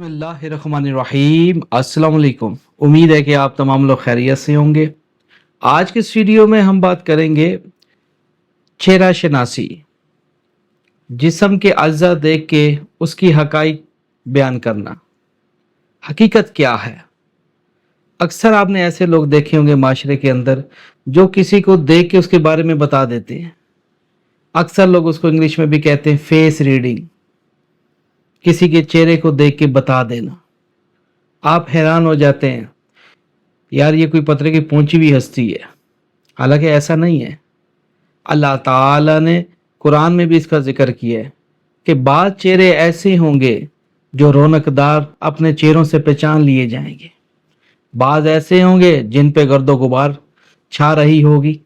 बिस्मिल्लाहिर्रहमानिर्रहीम। अस्सलाम वालेकुम। उम्मीद है कि आप तमाम लोग खैरियत से होंगे। आज के इस वीडियो में हम बात करेंगे चेहरा शनासी, जिस्म के अज्जा देख के उसकी हकाइक बयान करना। हकीकत क्या है? अक्सर आपने ऐसे लोग देखे होंगे माशरे के अंदर जो किसी को देख के उसके बारे में बता देते हैं। अक्सर लोग उसको इंग्लिश में भी कहते हैं फेस रीडिंग, किसी के चेहरे को देख के बता देना। आप हैरान हो जाते हैं, यार ये कोई पत्थर की पहुंची हुई हस्ती है। हालांकि ऐसा नहीं है। अल्लाह ताला ने कुरान में भी इसका जिक्र किया है कि बाद चेहरे ऐसे होंगे जो रौनकदार अपने चेहरों से पहचान लिए जाएंगे, बाद ऐसे होंगे जिन पे गर्दो गुबार छा रही होगी।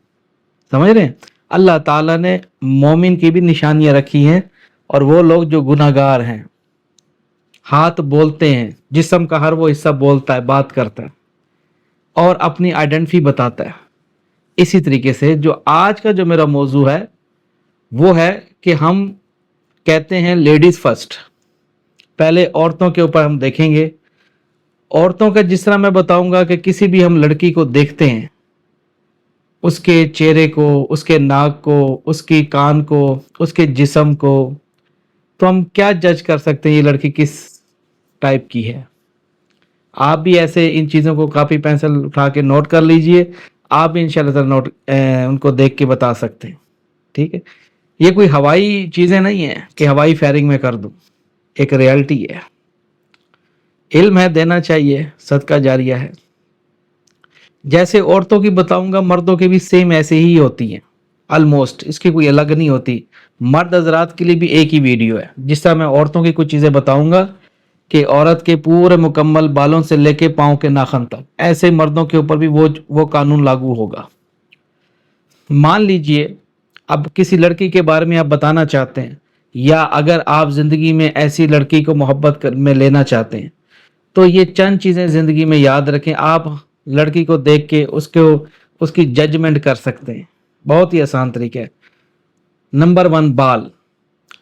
समझ रहे हैं? अल्लाह ताला ने मोमिन की भी निशानियां रखी हैं, और वो लोग जो गुनाहगार हैं, हाथ बोलते हैं, जिस्म का हर वो हिस्सा बोलता है, बात करता है और अपनी आइडेंटिटी बताता है। इसी तरीके से जो आज का जो मेरा मौजू है वो है कि हम कहते हैं लेडीज फर्स्ट। पहले औरतों के ऊपर हम देखेंगे। औरतों का जिस तरह मैं बताऊंगा कि किसी भी हम लड़की को देखते हैं, उसके चेहरे को, उसके नाक को, उसकी कान को, उसके जिस्म को, तो हम क्या जज कर सकते हैं ये लड़की किस टाइप की है। आप भी ऐसे इन चीज़ों को कापी पेंसिल उठा के नोट कर लीजिए। आप भी इंशाल्लाह नोट उनको देख के बता सकते हैं। ठीक है, ये कोई हवाई चीज़ें नहीं है कि हवाई फायरिंग में कर दूं, एक रियलिटी है। इल्म है, देना चाहिए, सदका जारिया है। जैसे औरतों की बताऊंगा, मर्दों की भी सेम ऐसे ही होती हैं ऑलमोस्ट, इसकी कोई अलग नहीं होती। मर्द हजरात के लिए भी एक ही वीडियो है। जिस तरह मैं औरतों की कुछ चीज़ें बताऊंगा कि औरत के पूरे मुकम्मल बालों से लेके पाँव के नाखन तक, ऐसे मर्दों के ऊपर भी वो कानून लागू होगा। मान लीजिए अब किसी लड़की के बारे में आप बताना चाहते हैं, या अगर आप ज़िंदगी में ऐसी लड़की को मोहब्बत में लेना चाहते हैं, तो ये चंद चीज़ें ज़िंदगी में याद रखें। आप लड़की को देख के उसकी जजमेंट कर सकते हैं। बहुत ही आसान तरीका है। नंबर 1, बाल।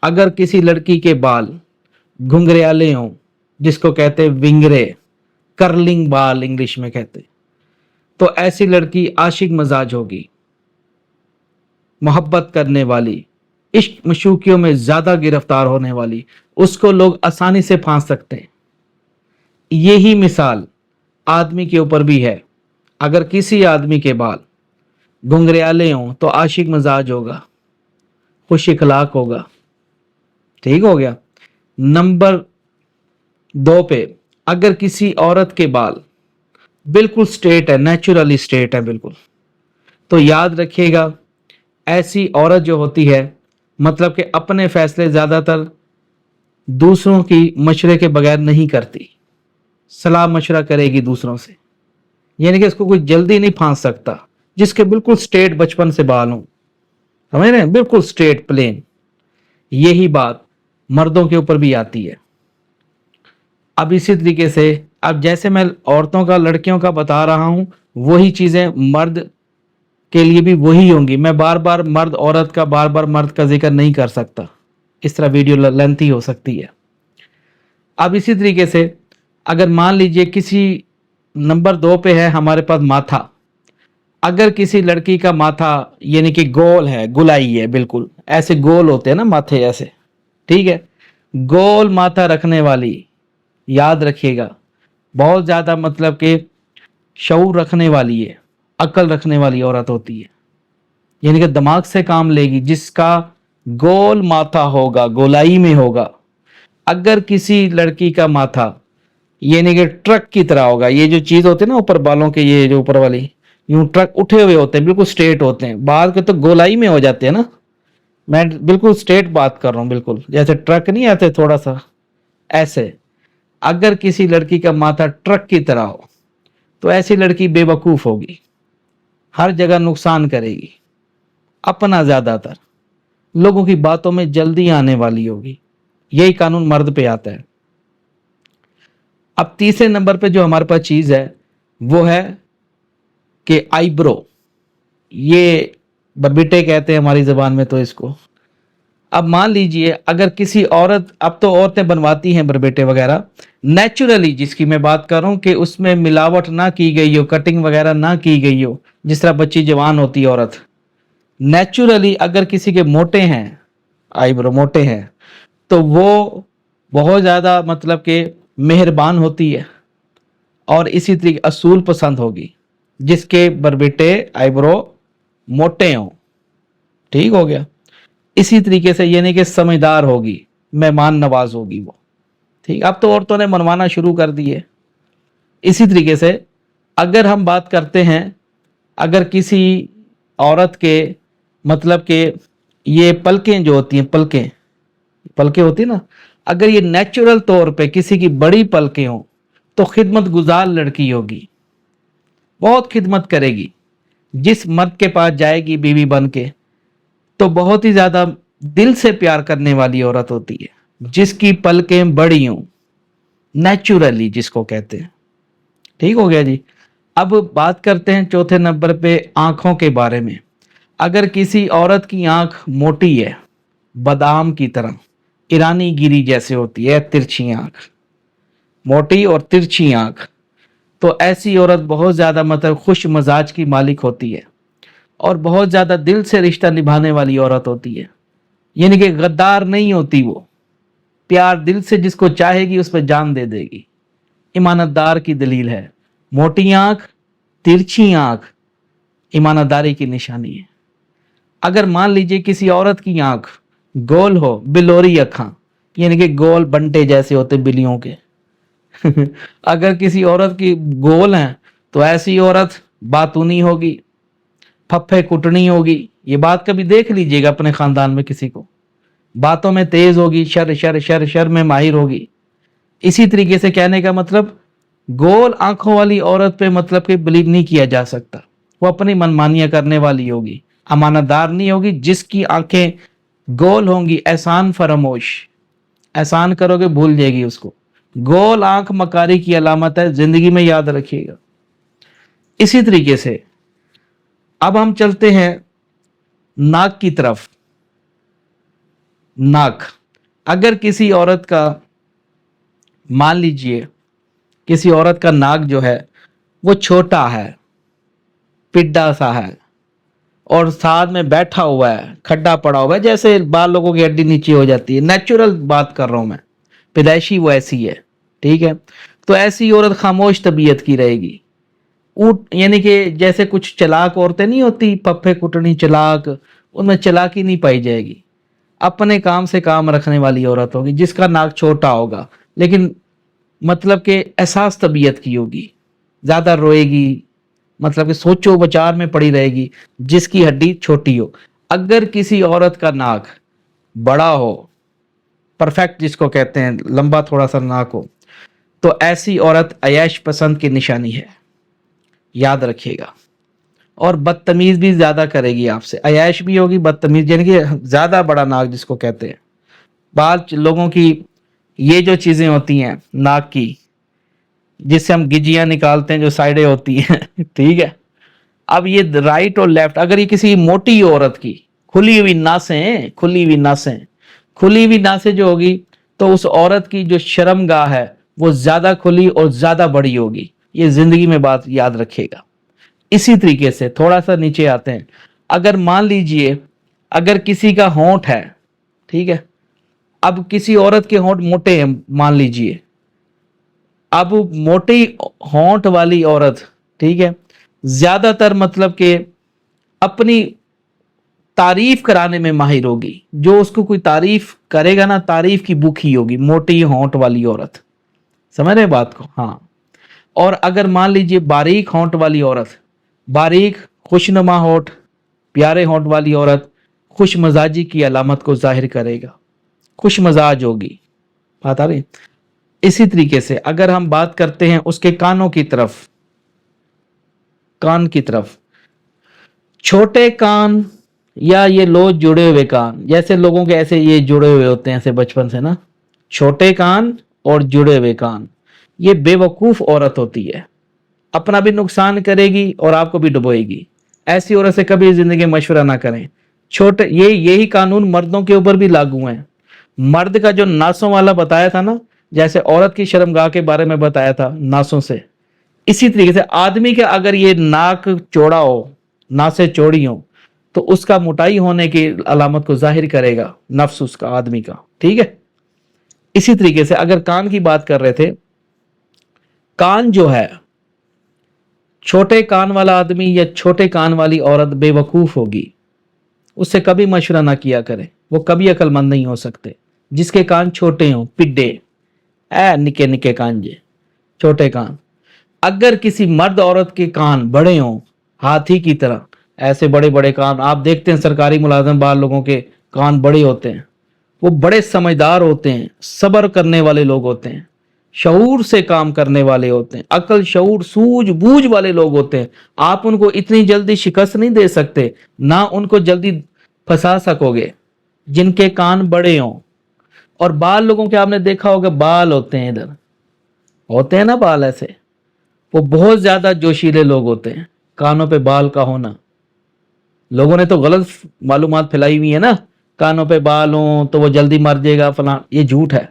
अगर किसी लड़की के बाल घुंघराले हों, जिसको कहते हैं विंगरे, कर्लिंग बाल इंग्लिश में कहते हैं, तो ऐसी लड़की आशिक मजाज होगी, मोहब्बत करने वाली, इश्क मशूकियों में ज्यादा गिरफ्तार होने वाली। उसको लोग आसानी से फांस सकते हैं। यही मिसाल आदमी के ऊपर भी है। अगर किसी आदमी के बाल घुंघराले हों तो आशिक मजाज होगा, खुश इखलाक होगा। ठीक हो गया। नंबर 2 पे, अगर किसी औरत के बाल बिल्कुल स्ट्रेट है, नेचुरली स्ट्रेट है बिल्कुल, तो याद रखिएगा ऐसी औरत जो होती है, मतलब कि अपने फैसले ज्यादातर दूसरों की मशवरे के बगैर नहीं करती, सलाह मशवरा करेगी दूसरों से। यानी कि इसको कोई जल्दी नहीं फांस सकता जिसके बिल्कुल स्ट्रेट बचपन से बाल हों। समझ रहे हैं? बिल्कुल स्ट्रेट प्लेन। यही बात मर्दों के ऊपर भी आती है। अब इसी तरीके से, अब जैसे मैं औरतों का, लड़कियों का बता रहा हूं, वही चीजें मर्द के लिए भी वही होंगी। मैं बार बार मर्द औरत का, बार बार मर्द का जिक्र नहीं कर सकता, इस तरह वीडियो लेंथी हो सकती है। अब इसी तरीके से अगर मान लीजिए किसी, नंबर 2 पे है हमारे पास माथा। अगर किसी लड़की का माथा यानी कि गोल है, गुलाई है, बिल्कुल ऐसे गोल होते हैं ना माथे ऐसे, ठीक है, गोल माथा रखने वाली, याद रखिएगा बहुत ज्यादा मतलब कि शऊर रखने वाली है, अकल रखने वाली औरत होती है, यानी कि दिमाग से काम लेगी, जिसका गोल माथा होगा, गोलाई में होगा। अगर किसी लड़की का माथा यानी कि ट्रक की तरह होगा, ये जो चीज होती है ना ऊपर बालों के, ये जो ऊपर वाली, यूं ट्रक उठे हुए होते हैं, बिल्कुल स्ट्रेट होते हैं, बाद के तो गोलाई में हो जाते हैं ना। मैं बिल्कुल स्ट्रेट बात कर रहा हूं, बिल्कुल जैसे ट्रक नहीं आते थोड़ा सा ऐसे। अगर किसी लड़की का माथा ट्रक की तरह हो तो ऐसी लड़की बेवकूफ होगी, हर जगह नुकसान करेगी, अपना ज्यादातर, लोगों की बातों में जल्दी आने वाली होगी। यही कानून मर्द पे आता है। अब तीसरे नंबर पे जो हमारे पास चीज है वो है कि आईब्रो, ये बबीटे कहते हैं हमारी जबान में तो इसको। अब मान लीजिए अगर किसी औरत, अब तो औरतें बनवाती हैं बरबेटे वगैरह नेचुरली, जिसकी मैं बात कर रहा हूँ कि उसमें मिलावट ना की गई हो, कटिंग वगैरह ना की गई हो, जिस तरह बच्ची जवान होती है औरत, नेचुरली अगर किसी के मोटे हैं, आईब्रो मोटे हैं, तो वो बहुत ज़्यादा मतलब कि मेहरबान होती है और इसी तरीके असूल पसंद होगी, जिसके बरबेटे आईब्रो मोटे हों। ठीक हो गया। इसी तरीके से यानी कि समझदार होगी, मेहमान नवाज होगी वो। ठीक, अब तो औरतों ने मनवाना शुरू कर दिए। इसी तरीके से अगर हम बात करते हैं, अगर किसी औरत के मतलब के ये पलकें जो होती हैं, पलकें पलकें होती है ना, अगर ये नेचुरल तौर पे किसी की बड़ी पलकें हों तो खिदमत गुजार लड़की होगी, बहुत खिदमत करेगी। जिस मर्द के पास जाएगी बीवी बन के तो बहुत ही ज्यादा दिल से प्यार करने वाली औरत होती है, जिसकी पलकें बड़ी हों, नेचुरली जिसको कहते हैं। ठीक हो गया जी। अब बात करते हैं चौथे नंबर पे आंखों के बारे में। अगर किसी औरत की आंख मोटी है, बादाम की तरह, ईरानी गिरी जैसे होती है, तिरछी आंख, मोटी और तिरछी आंख, तो ऐसी औरत बहुत ज्यादा मतलब खुश मजाज की मालिक होती है और बहुत ज्यादा दिल से रिश्ता निभाने वाली औरत होती है, यानी कि गद्दार नहीं होती वो, प्यार दिल से जिसको चाहेगी उस पर जान दे देगी, ईमानदार की दलील है। मोटी आंख, तिरछी आंख ईमानदारी की निशानी है। अगर मान लीजिए किसी औरत की आंख गोल हो, बिलोरी अखां, यानी कि गोल बंटे जैसे होते बिल्लियों के अगर किसी औरत की गोल हैं तो ऐसी औरत बातूनी होगी, फफ्फे कुटनी होगी। ये बात कभी देख लीजिएगा अपने खानदान में किसी को, बातों में तेज होगी, शर शर शर शर में माहिर होगी। इसी तरीके से कहने का मतलब, गोल आंखों वाली औरत पे मतलब कि बिलीव नहीं किया जा सकता, वो अपनी मनमानियां करने वाली होगी, अमानतदार नहीं होगी। जिसकी आंखें गोल होंगी, एहसान फरामोश, एहसान करोगे भूल जाएगी उसको। गोल आंख मकारी की अलामत है, जिंदगी में याद रखिएगा। इसी तरीके से अब हम चलते हैं नाक की तरफ। नाक, अगर किसी औरत का, मान लीजिए किसी औरत का नाक जो है वो छोटा है, पिड्डा सा है और साथ में बैठा हुआ है, खड्डा पड़ा हुआ है, जैसे बाल लोगों की हड्डी नीचे हो जाती है, नेचुरल बात कर रहा हूं मैं, पैदाइशी वो ऐसी है। ठीक है, तो ऐसी औरत खामोश तबीयत की रहेगी। ऊट यानी कि जैसे कुछ चालाक औरतें नहीं होती, पप्पे कुटनी चालाक, उनमें चालाकी नहीं पाई जाएगी। अपने काम से काम रखने वाली औरत होगी, जिसका नाक छोटा होगा लेकिन मतलब कि एहसास तबीयत की होगी, ज्यादा रोएगी, मतलब कि सोचो विचार में पड़ी रहेगी, जिसकी हड्डी छोटी हो। अगर किसी औरत का नाक बड़ा हो, परफेक्ट जिसको कहते हैं, लंबा थोड़ा सा नाक हो, तो ऐसी औरत अयैश पसंद की निशानी है, याद रखिएगा। और बदतमीज भी ज्यादा करेगी आपसे, अयैश भी होगी, बदतमीज यानी कि ज्यादा बड़ा नाक जिसको कहते हैं। बाद लोगों की ये जो चीजें होती हैं नाक की, जिससे हम गिजियां निकालते हैं, जो साइडें होती हैं ठीक है, अब ये राइट और लेफ्ट, अगर ये किसी मोटी औरत की खुली हुई नासें, खुली हुई नासें, खुली हुई नासें जो होगी, तो उस औरत की जो शर्मगाह है वो ज्यादा खुली और ज्यादा बड़ी होगी। ये जिंदगी में बात याद रखिएगा। इसी तरीके से थोड़ा सा नीचे आते हैं। अगर मान लीजिए अगर किसी का होंठ है, ठीक है, अब किसी औरत के होंठ मोटे हैं मान लीजिए, अब मोटी होंठ वाली औरत, ठीक है, ज्यादातर मतलब कि अपनी तारीफ कराने में माहिर होगी। जो उसको कोई तारीफ करेगा ना, तारीफ की भूखी होगी, मोटी होंठ वाली औरत। समझ रहे बात को? हाँ। और अगर मान लीजिए बारीक होंठ वाली औरत, बारीक खुशनुमा होंठ, प्यारे होंठ वाली औरत खुश मजाजी की अलामत को जाहिर करेगा, खुश मजाज होगी। बात आ रही? इसी तरीके से अगर हम बात करते हैं उसके कानों की तरफ, कान की तरफ, छोटे कान या ये लो जुड़े हुए कान, जैसे लोगों के ऐसे ये जुड़े हुए होते हैं ऐसे बचपन से ना, छोटे कान और जुड़े हुए कान, ये बेवकूफ औरत होती है, अपना भी नुकसान करेगी और आपको भी डुबोएगी। ऐसी औरत से कभी जिंदगी में मशवरा ना करें। छोटे, ये यही कानून मर्दों के ऊपर भी लागू हैं। मर्द का जो नासों वाला बताया था ना, जैसे औरत की शर्मगाह के बारे में बताया था नासों से, इसी तरीके से आदमी के अगर ये नाक चौड़ा हो, नासें चौड़ी हो, तो उसका मोटाई होने की अलामत को जाहिर करेगा नफ्स उसका, आदमी का। ठीक है। इसी तरीके से अगर कान की बात कर रहे थे, कान जो है, छोटे कान वाला आदमी या छोटे कान वाली औरत बेवकूफ होगी, उससे कभी मशवरा ना किया करे, वो कभी अक्लमंद नहीं हो सकते। जिसके कान छोटे हों, पिड्डे निके निके कान, जे छोटे कान। अगर किसी मर्द औरत के कान बड़े हों, हाथी की तरह, ऐसे बड़े बड़े कान आप देखते हैं सरकारी मुलाजिम बाल लोगों के कान बड़े होते हैं, वो बड़े समझदार होते हैं, सब्र करने वाले लोग होते हैं, शऊर से काम करने वाले होते हैं, अकल शऊर सूझबूझ वाले लोग होते हैं। आप उनको इतनी जल्दी शिकस्त नहीं दे सकते, ना उनको जल्दी फंसा सकोगे, जिनके कान बड़े हों। और बाल लोगों के आपने देखा होगा, बाल होते हैं इधर, होते हैं ना बाल ऐसे, वो बहुत ज्यादा जोशीले लोग होते हैं। कानों पे बाल का होना, लोगों ने तो गलत मालूमात फैलाई हुई है ना, कानों पे बाल हो तो वो जल्दी मर जाएगा फलां, ये झूठ है।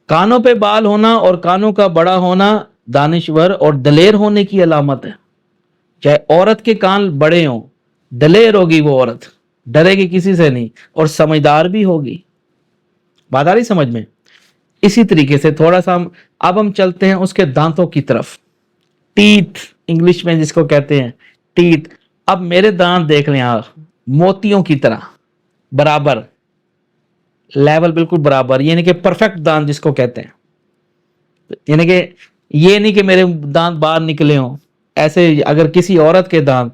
कानों पे बाल होना और कानों का बड़ा होना दानिश्वर और दलेर होने की अलामत है। चाहे औरत के कान बड़े हों, दलेर होगी वो औरत, डरेगी किसी से नहीं, और समझदार भी होगी। बात आ रही समझ में? इसी तरीके से थोड़ा सा अब हम चलते हैं उसके दांतों की तरफ। टीथ इंग्लिश में जिसको कहते हैं, टीथ। अब मेरे दांत देख लें आप, मोतियों की तरह, बराबर लेवल, बिल्कुल बराबर, यानी कि परफेक्ट दांत जिसको कहते हैं। यानी कि ये नहीं कि मेरे दांत बाहर निकले हों, ऐसे अगर किसी औरत के दांत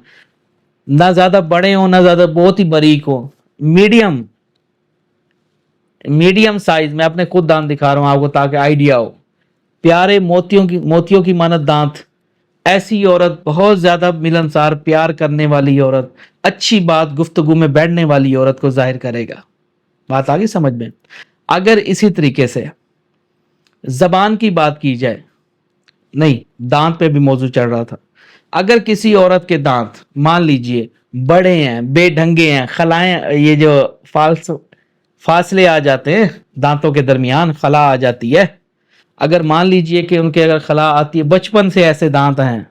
ना ज्यादा बड़े हों ना ज्यादा बहुत ही बारीक हो, मीडियम मीडियम साइज, मैं अपने खुद दांत दिखा रहा हूं आपको ताकि आइडिया हो, प्यारे मोतियों की मानत दांत, ऐसी औरत, बहुत ज्यादा मिलनसार, प्यार करने वाली औरत, अच्छी बात गुफ्तगू में बैठने वाली औरत को जाहिर करेगा। बात आ गई समझ में? अगर इसी तरीके से जबान की बात की जाए, नहीं दांत पे भी मौजू चल रहा था, अगर किसी औरत के दांत मान लीजिए बड़े हैं, बेढंगे हैं, खलाएं, ये जो फासले आ जाते हैं दांतों के दरमियान, खला आ जाती है, अगर मान लीजिए कि उनके अगर खला आती है, बचपन से ऐसे दांत हैं,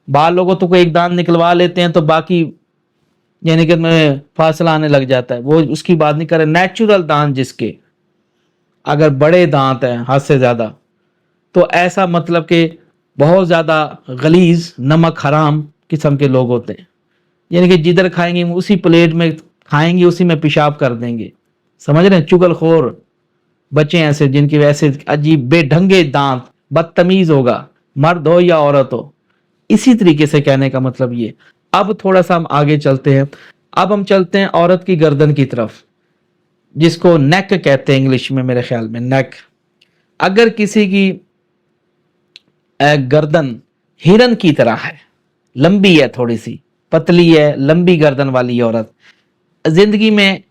बाल लोगों तो कोई एक दांत निकलवा लेते हैं तो बाकी यानी कि में फासला आने लग जाता है, वो उसकी बात नहीं करे, नेचुरल दांत जिसके अगर बड़े दांत हैं हद से ज्यादा, तो ऐसा मतलब कि बहुत ज्यादा गलीज नमक हराम किस्म के लोग होते हैं। यानी कि जिधर खाएंगे उसी प्लेट में खाएंगे, उसी में पेशाब कर देंगे, समझ रहे हैं? चुगलखोर बच्चे ऐसे जिनकी वैसे अजीब बेढंगे दांत, बदतमीज होगा, मर्द हो या औरत हो। इसी तरीके से कहने का मतलब ये। अब थोड़ा सा हम आगे चलते हैं, अब हम चलते हैं औरत की गर्दन की तरफ, जिसको नेक कहते हैं इंग्लिश में, मेरे ख्याल में नेक। अगर किसी की गर्दन हिरन की तरह है, लंबी है, थोड़ी सी पतली है, लंबी गर्दन वाली औरत, जिंदगी में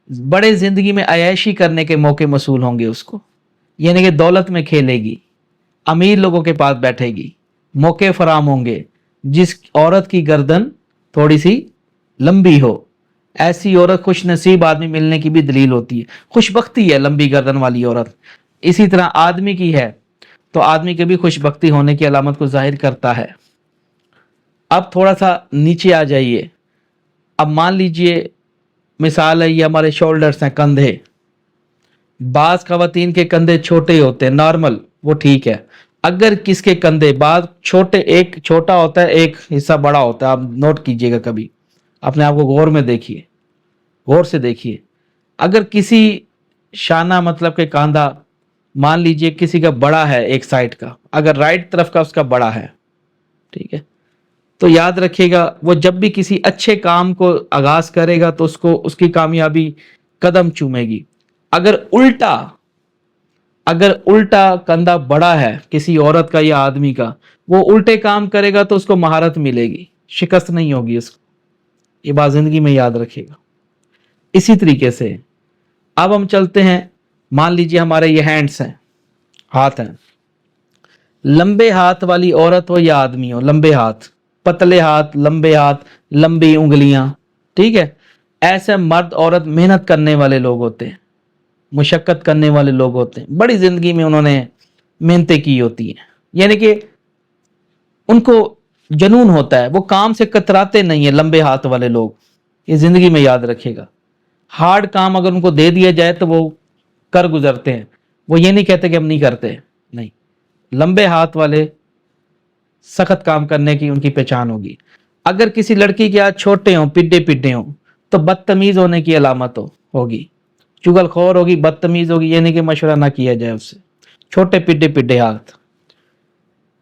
जिंदगी में अय्याशी करने के मौके मसूल होंगे उसको, यानी कि दौलत में खेलेगी, अमीर लोगों के पास बैठेगी, मौके फराम होंगे। जिस औरत की गर्दन थोड़ी सी लंबी हो, ऐसी औरत खुश नसीब आदमी मिलने की भी दलील होती है, खुशबख्ती है लंबी गर्दन वाली औरत। इसी तरह आदमी की है तो आदमी के भी खुशबख्ती होने की अलामत को जाहिर करता है। अब थोड़ा सा नीचे आ जाइए, अब मान लीजिए मिसाल है, ये हमारे शोल्डर्स हैं, कंधे। बाज खवातीन के कंधे छोटे होते हैं, नॉर्मल, वो ठीक है। अगर किसके कंधे बाद छोटे, एक छोटा होता है एक हिस्सा बड़ा होता है, आप नोट कीजिएगा, कभी अपने आप को गौर में देखिए, गौर से देखिए। अगर किसी शाना मतलब के कांधा मान लीजिए किसी का बड़ा है एक साइड का, अगर राइट तरफ का उसका बड़ा है, ठीक है, तो याद रखिएगा वो जब भी किसी अच्छे काम को आगाज करेगा तो उसको उसकी कामयाबी कदम चूमेगी। अगर उल्टा कंधा बड़ा है किसी औरत का या आदमी का, वो उल्टे काम करेगा तो उसको महारत मिलेगी, शिकस्त नहीं होगी उसको। ये बात जिंदगी में याद रखिएगा। इसी तरीके से अब हम चलते हैं, मान लीजिए हमारे ये हैंड्स हैं, हाथ हैं, लंबे हाथ वाली औरत हो या आदमी हो, लंबे हाथ, पतले हाथ, लंबे हाथ, लंबी उंगलियां, ठीक है। ऐसे मर्द औरत मेहनत करने वाले लोग होते हैं, मुशक्कत करने वाले लोग होते हैं, बड़ी जिंदगी में उन्होंने मेहनतें की होती हैं, यानी कि उनको जनून होता है, वो काम से कतराते नहीं है। लंबे हाथ वाले लोग, ये जिंदगी में याद रखिएगा। हार्ड काम अगर उनको दे दिया जाए तो वो कर गुजरते हैं, वो ये नहीं कहते कि हम नहीं करते, नहीं। लंबे हाथ वाले, सख्त काम करने की उनकी पहचान होगी। अगर किसी लड़की के हाथ छोटे हों, पिड्डे पिड्डे हों, तो बदतमीज होने की अलामत होगी, चुगलखोर होगी, बदतमीज होगी, ये नहीं कि मशवरा ना किया जाए उससे। छोटे पिड्डे पिड्डे हाथ।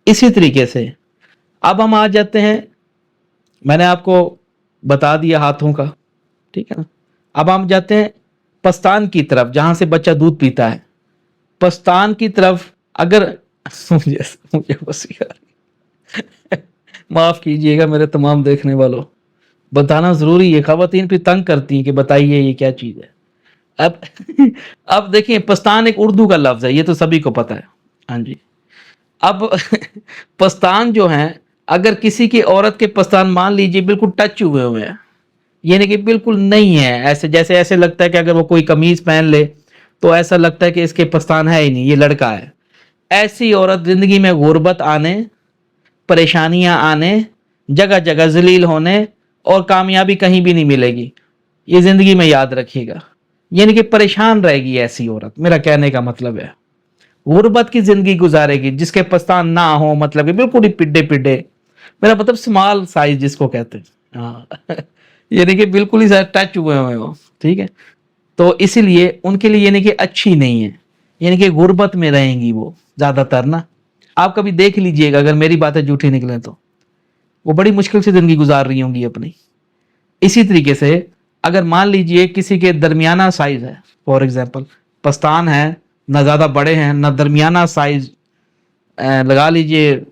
इसी तरीके से अब हम आ जाते हैं, मैंने आपको बता दिया हाथों का, ठीक है ना। अब हम जाते हैं पस्तान की तरफ, जहां से बच्चा दूध पीता है। पस्तान की तरफ अगर मुझे बस यार माफ कीजिएगा मेरे तमाम देखने वालों, बताना जरूरी है, खवातीन फिर तंग करती हैं कि बताइए ये क्या चीज है। अब अब देखिए, पस्तान एक उर्दू का लफ्ज है, ये तो सभी को पता है, हाँ जी। अब पस्तान जो है, अगर किसी की औरत के पस्तान मान लीजिए बिल्कुल टच हुए हुए हैं, यानी कि बिल्कुल नहीं है, ऐसे जैसे ऐसे लगता है कि अगर वो कोई कमीज पहन ले तो ऐसा लगता है कि इसके पस्तान है ही नहीं, ये लड़का है। ऐसी औरत जिंदगी में गुर्बत आने, परेशानियां आने, जगह जगह जलील होने और कामयाबी कहीं भी नहीं मिलेगी, ये जिंदगी में याद रखिएगा। यानी कि परेशान रहेगी ऐसी औरत, मेरा कहने का मतलब है। गुर्बत की जिंदगी गुजारेगी, जिसके पस्तान ना हो, मतलब कि बिल्कुल ही पिड्डे पिड्डे, मेरा मतलब स्मॉल साइज जिसको कहते हैं, हाँ यानी कि बिल्कुल ही टच हुए हुए हो, ठीक है। तो इसीलिए उनके लिए यानी कि अच्छी नहीं है, यानी कि गुर्बत में रहेंगी वो ज्यादातर ना। आप कभी देख लीजिएगा, अगर मेरी बातें झूठी निकले तो वो बड़ी मुश्किल से जिंदगी गुजार रही होंगी अपनी। इसी तरीके से अगर मान लीजिए किसी के दरमियाना साइज है, फॉर एग्जाम्पल पस्तान है, ना ज्यादा बड़े हैं ना दरमियाना साइज, लगा लीजिए,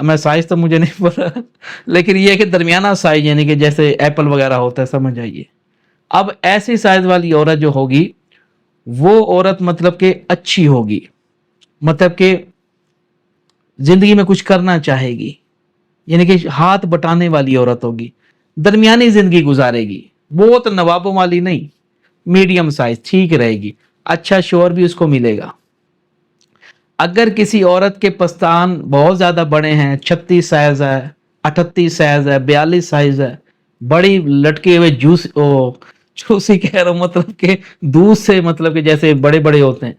मैं साइज तो मुझे नहीं पता लेकिन ये है कि दरमियाना साइज, यानी कि जैसे एप्पल वगैरह होता है, समझ आइए। अब ऐसी साइज वाली औरत जो होगी, वो औरत मतलब कि अच्छी होगी, मतलब कि जिंदगी में कुछ करना चाहेगी, यानी कि हाथ बटाने वाली औरत होगी, दरमियानी जिंदगी गुजारेगी, बहुत नवाबों वाली नहीं, मीडियम साइज ठीक रहेगी, अच्छा शोहर भी उसको मिलेगा। अगर किसी औरत के पस्तान बहुत ज्यादा बड़े हैं, 36 साइज है, 38 साइज है, 42 साइज है, बड़ी लटके हुए जूस जूसी कह रहा हूं, मतलब के दूध से, मतलब कि जैसे बड़े बड़े होते हैं,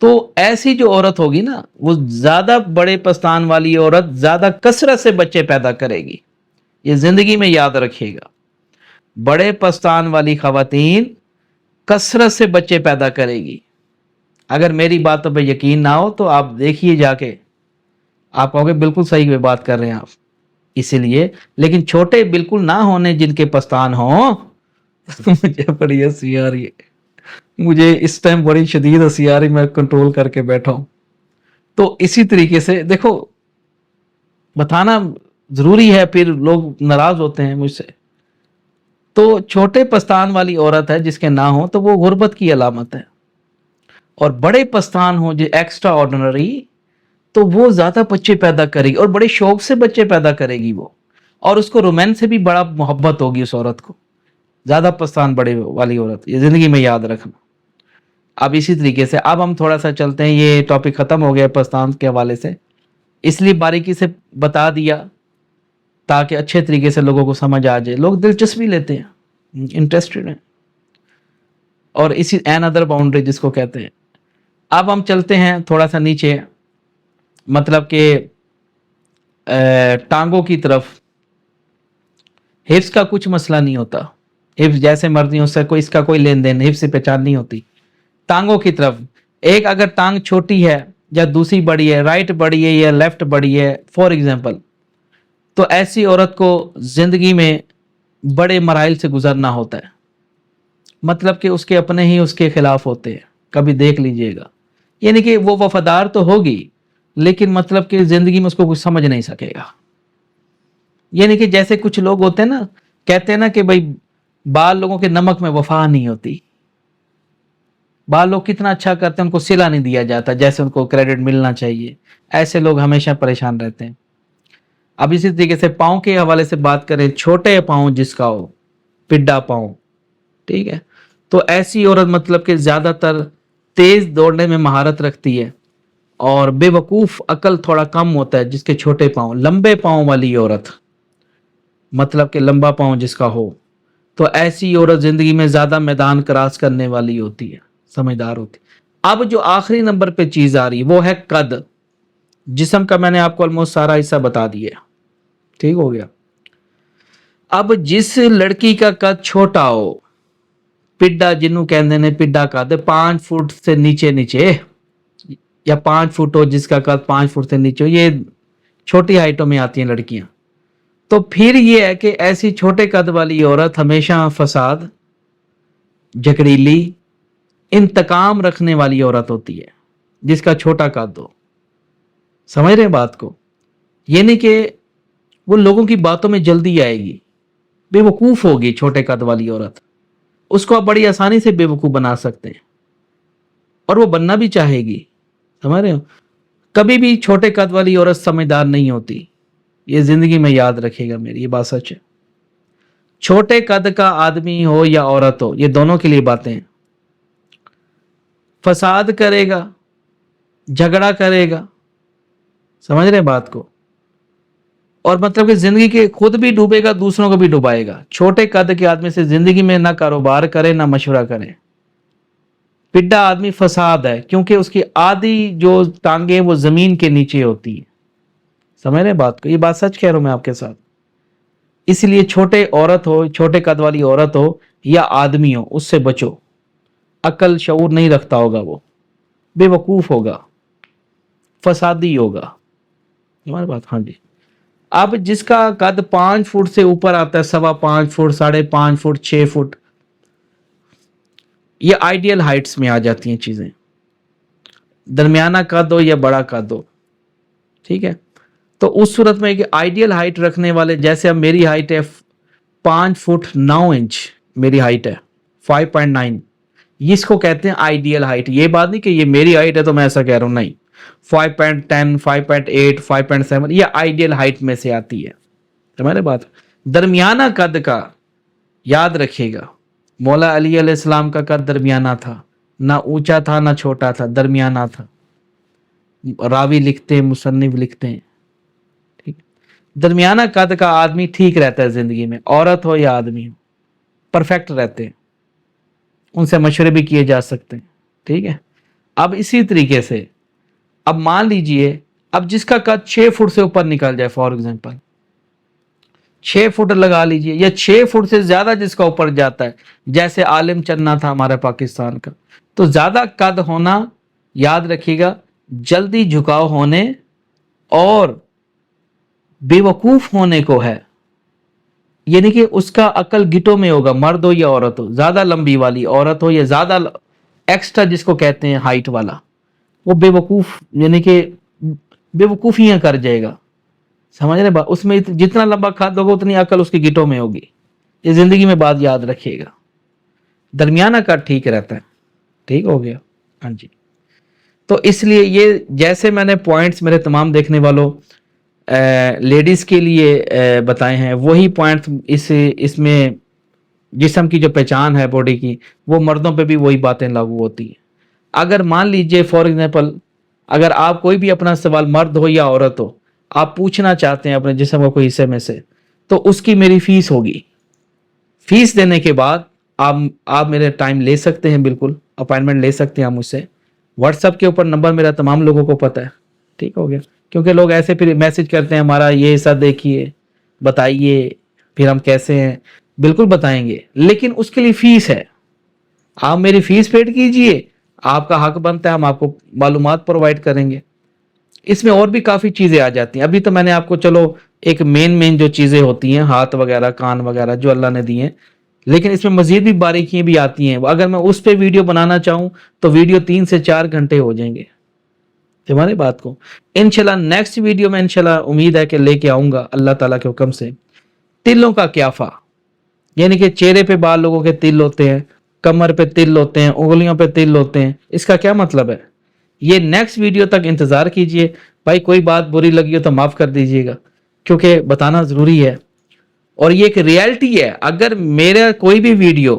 तो ऐसी जो औरत होगी ना, वो ज्यादा बड़े पस्तान वाली औरत ज्यादा कसरत से बच्चे पैदा करेगी, ये जिंदगी में याद रखिएगा। बड़े पस्तान वाली खवातीन कसरत से बच्चे पैदा करेगी। अगर मेरी बातों पे यकीन ना हो तो आप देखिए जाके, आप कहोगे बिल्कुल सही में बात कर रहे हैं आप। इसीलिए, लेकिन छोटे बिल्कुल ना होने जिनके पस्तान हो मुझे बड़ी हंसी आ रही है, मुझे इस टाइम बड़ी शदीद हंसी आ रही, मैं कंट्रोल करके बैठा हूं। तो इसी तरीके से देखो, बताना जरूरी है, फिर लोग नाराज होते हैं मुझसे। तो छोटे पस्तान वाली औरत है जिसके ना हो, तो वो गुर्बत की अलामत है। और बड़े पस्तान हो जो एक्स्ट्रा ऑर्डिनरी, तो वो ज्यादा बच्चे पैदा करेगी और बड़े शौक से बच्चे पैदा करेगी वो, और उसको रोमांस से भी बड़ा मोहब्बत होगी उस औरत को, ज्यादा पस्तान बड़े वाली औरत, ये जिंदगी में याद रखना। अब इसी तरीके से अब हम थोड़ा सा चलते हैं, ये टॉपिक खत्म हो गया पस्तान के हवाले से, इसलिए बारीकी से बता दिया ताकि अच्छे तरीके से लोगों को समझ आ जाए, लोग दिलचस्पी लेते हैं, इंटरेस्टेड हैं, और इसी एन अदर बाउंड्री जिसको कहते हैं। अब हम चलते हैं थोड़ा सा नीचे, मतलब कि टांगों की तरफ। हिप्स का कुछ मसला नहीं होता, हिप्स जैसे मर्जी उससे कोई, इसका कोई लेन देन, हिप्स से पहचान नहीं होती। टांगों की तरफ, एक अगर टांग छोटी है या दूसरी बड़ी है, राइट बड़ी है या लेफ्ट बड़ी है फॉर एग्जाम्पल, तो ऐसी औरत को जिंदगी में बड़े मराइल से गुजरना होता है, मतलब कि उसके अपने ही उसके खिलाफ होते हैं, कभी देख लीजिएगा। यानी कि वो वफादार तो होगी, लेकिन मतलब कि जिंदगी में उसको कुछ समझ नहीं सकेगा। यानी कि जैसे कुछ लोग होते हैं ना, कहते हैं ना कि भाई बाल लोगों के नमक में वफा नहीं होती, बाल लोग कितना अच्छा करते हैं, उनको सिला नहीं दिया जाता जैसे उनको क्रेडिट मिलना चाहिए, ऐसे लोग हमेशा परेशान रहते हैं। अब इसी तरीके से पाँव के हवाले से बात करें, छोटे पाँव जिसका हो, पिड्डा पाँव, ठीक है। तो ऐसी औरत मतलब कि ज्यादातर तेज दौड़ने में महारत रखती है और बेवकूफ, अकल थोड़ा कम होता है जिसके छोटे पाँव। लंबे पाँव वाली औरत मतलब कि लंबा पाँव जिसका हो, तो ऐसी औरत जिंदगी में ज्यादा मैदान क्रॉस करने वाली होती है, समझदार होती है। अब जो आखिरी नंबर पे चीज आ रही है वो है कद। जिस्म का मैंने आपको ऑलमोस्ट सारा हिस्सा बता दिया, ठीक हो गया। अब जिस लड़की का कद छोटा हो, पिड्डा जिन्हों कहते ने, पिड्डा कद 5 फुट से नीचे नीचे, या 5 फुट हो जिसका कद 5 फुट से नीचे हो, ये छोटी हाइटों में आती हैं लड़कियां। तो फिर ये है कि ऐसी छोटे कद वाली औरत हमेशा फसाद, झगड़ीली, इंतकाम रखने वाली औरत होती है जिसका छोटा कद हो। समझ रहे हैं बात को? ये नहीं कि वो लोगों की बातों में जल्दी आएगी, बेवकूफ होगी छोटे कद वाली औरत, उसको आप बड़ी आसानी से बेवकूफ बना सकते हैं और वो बनना भी चाहेगी। समझ रहे हो? कभी भी छोटे कद वाली औरत समझदार नहीं होती, ये जिंदगी में याद रखिएगा मेरी, ये बात सच है। छोटे कद का आदमी हो या औरत हो, ये दोनों के लिए बातें हैं। फसाद करेगा, झगड़ा करेगा, समझ रहे हैं बात को? और मतलब कि जिंदगी के खुद भी डूबेगा, दूसरों को भी डुबाएगा। छोटे कद के आदमी से जिंदगी में ना कारोबार करे ना मशवरा करे। पिड्डा आदमी फसाद है क्योंकि उसकी आधी जो टांगे वो जमीन के नीचे होती है। समझ रहे बात को? ये बात सच कह रहा हूं मैं आपके साथ। इसलिए छोटे औरत हो, छोटे कद वाली औरत हो या आदमी हो, उससे बचो। अकल शऊर नहीं रखता होगा, वो बेवकूफ होगा, फसादी होगा। हमारी बात? हाँ जी। अब जिसका कद 5 फुट से ऊपर आता है, 5.25 फुट, 5.5 फुट, 6 फुट, ये आइडियल हाइट्स में आ जाती हैं चीजें। दरमियाना कद हो या बड़ा कद हो, ठीक है। तो उस सूरत में एक आइडियल हाइट रखने वाले, जैसे अब मेरी हाइट है 5 फुट 9 इंच, मेरी हाइट है 5.9, इसको कहते हैं आइडियल हाइट। ये बात नहीं कि ये मेरी हाइट है तो मैं ऐसा कह रहा हूं, नहीं। 5.10, 5.8, 5.7 ये आइडियल हाइट में से आती है। तुम्हारे बात? दरमियाना कद का याद रखिएगा, मौला अली अलैहिस्सलाम का कद दरमियाना था, ना ऊंचा था ना छोटा था, दरमियाना था। रावी लिखते हैं, मुसन्निफ लिखते हैं, ठीक। दरमियाना कद का आदमी ठीक रहता है जिंदगी में, औरत हो या आदमी हो, परफेक्ट रहते हैं, उनसे मशवरे भी किए जा सकते हैं, ठीक है। अब इसी तरीके से अब मान लीजिए, अब जिसका कद 6 फुट से ऊपर निकल जाए, फॉर एग्जांपल 6 फुट लगा लीजिए, या 6 फुट से ज्यादा जिसका ऊपर जाता है, जैसे आलिम चन्ना था हमारे पाकिस्तान का, तो ज्यादा कद होना याद रखिएगा जल्दी झुकाव होने और बेवकूफ होने को है। यानी कि उसका अकल गिटो में होगा, मर्द हो या औरत हो, ज्यादा लंबी वाली औरत हो या ज्यादा एक्स्ट्रा जिसको कहते हैं हाइट वाला, वो बेवकूफ यानी कि बेवकूफियां कर जाएगा। समझ रहे बात? उसमें जितना लंबा कद होगा उतनी अकल उसकी गिटों में होगी। ये जिंदगी में बात याद रखिएगा, दरमियाना कद ठीक रहता है, ठीक हो गया? हाँ जी। तो इसलिए ये जैसे मैंने पॉइंट्स मेरे तमाम देखने वालों लेडीज के लिए बताए हैं, वही पॉइंट्स इसमें जिस्म की जो पहचान है बॉडी की, वो मर्दों पे भी वही बातें लागू होती हैं। अगर मान लीजिए फॉर एग्जांपल, अगर आप कोई भी अपना सवाल, मर्द हो या औरत हो, आप पूछना चाहते हैं अपने जिस्म को कोई हिस्से में से, तो उसकी मेरी फीस होगी। फीस देने के बाद आप मेरे टाइम ले सकते हैं, बिल्कुल अपॉइंटमेंट ले सकते हैं आप मुझसे। व्हाट्सएप के ऊपर नंबर मेरा तमाम लोगों को पता है, ठीक हो गया? क्योंकि लोग ऐसे फिर मैसेज करते हैं, हमारा ये हिस्सा देखिए, बताइए, फिर हम कैसे हैं। बिल्कुल बताएंगे, लेकिन उसके लिए फीस है। आप मेरी फीस पेड कीजिए, आपका हक बनता है, हम आपको मालूमात प्रोवाइड करेंगे। इसमें और भी काफ़ी चीज़ें आ जाती हैं। अभी तो मैंने आपको चलो एक मेन जो चीज़ें होती हैं, हाथ वगैरह, कान वगैरह जो अल्लाह ने दिए हैं, लेकिन इसमें मजीद भी बारीकियां भी आती हैं। अगर मैं उस पर वीडियो बनाना चाहूँ तो वीडियो 3 से 4 घंटे हो जाएंगे। हमारी बात को इंशाल्लाह नेक्स्ट वीडियो में इंशाल्लाह उम्मीद है कि लेके आऊँगा अल्लाह ताला के हुक्म से। तिलों का क्याफा, यानी कि चेहरे पे बाल लोगों के तिल होते हैं, कमर पे तिल होते हैं, उंगलियों पे तिल होते हैं, इसका क्या मतलब है, ये नेक्स्ट वीडियो तक इंतजार कीजिए। भाई कोई बात बुरी लगी हो तो माफ कर दीजिएगा, کیونکہ بتانا ضروری ہے اور یہ ایک ریالٹی ہے. اگر میرا کوئی بھی ویڈیو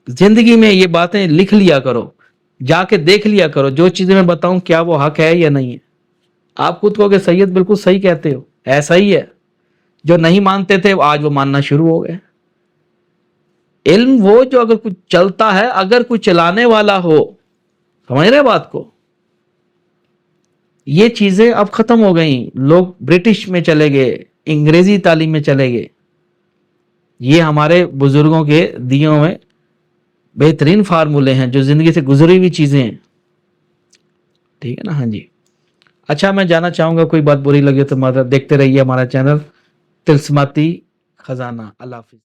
زندگی میں یہ باتیں لکھ لیا کرو, جا کے دیکھ لیا کرو, جو چیزیں میں بتاؤں کیا وہ حق ہے یا نہیں ہے. آپ خود کو کہ سید بالکل صحیح کہتے ہو, ایسا ہی ہے. جو نہیں مانتے تھے آج وہ ماننا شروع ہو گئے. علم وہ جو اگر کچھ چلتا ہے, اگر کوئی چلانے والا ہو, سمجھ رہے بات کو. یہ چیزیں اب ختم ہو گئیں. لوگ برٹش میں چلے گئے, انگریزی تعلیم میں چلے گئے. یہ ہمارے بزرگوں کے دیوں میں بہترین فارمولے ہیں جو زندگی سے گزری ہوئی چیزیں ہیں. ٹھیک ہے نا. ہاں جی. اچھا, میں جانا چاہوں گا, کوئی بات بری لگے تو دیکھتے رہیے ہمارا چینل تلسماتی خزانہ. اللہ حافظ.